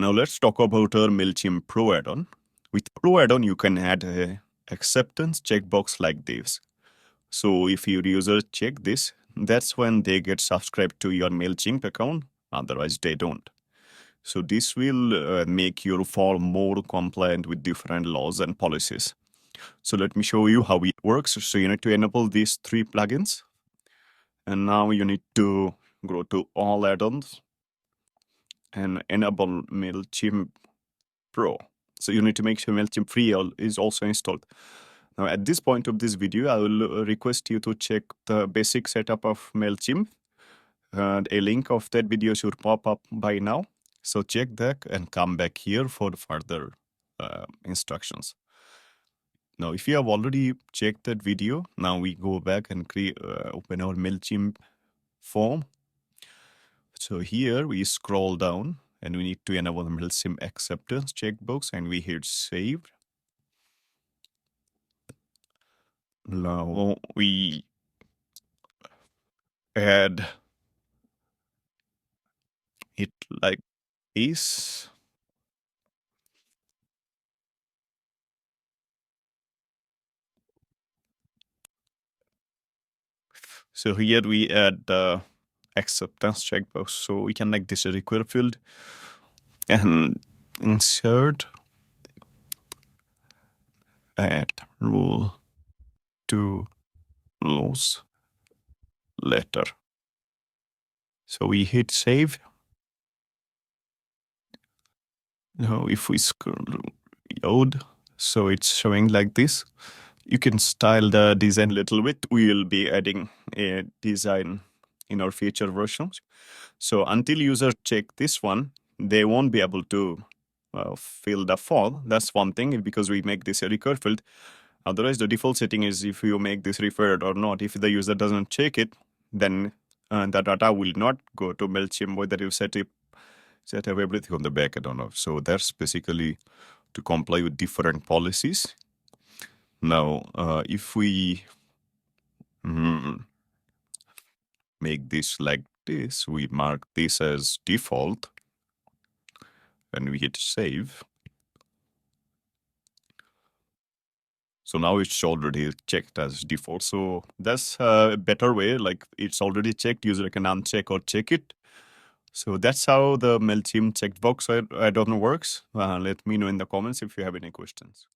Now let's talk about our Mailchimp Pro add-on. With Pro add-on, you can add a acceptance checkbox like this. So if your user check this, that's when they get subscribed to your Mailchimp account. Otherwise, they don't. So this will make your form more compliant with different laws and policies. So let me show you how it works. So you need to enable these 3 plugins. And now you need to go to all add-ons and enable Mailchimp Pro. So you need to make sure Mailchimp Free is also installed. Now at this point of this video, I will request you to check the basic setup of Mailchimp. A link of that video should pop up by now. So check that and come back here for the further instructions. Now, if you have already checked that video, now we go back and open our Mailchimp form. So here we scroll down and we need to enable the Mailchimp acceptance checkbox and we hit save. Now we add it like this. So here we add the acceptance checkbox. So we can make this a required field and insert add rule to laws letter. So we hit save. Now if we scroll load, so it's showing like this. You can style the design a little bit. We will be adding a design in our future versions. So until users check this one, they won't be able to fill the form. That's one thing, because we make this a required field. Otherwise, the default setting is if you make this required or not. If the user doesn't check it, then the data will not go to Mailchimp, whether you set up everything on the back end or not. So that's basically to comply with different policies. Now, if we make this like this, we mark this as default and we hit save. So now it's already checked as default. So that's a better way, like it's already checked, user can uncheck or check it. So that's how the Mailchimp checkbox add-on works. Let me know in the comments if you have any questions.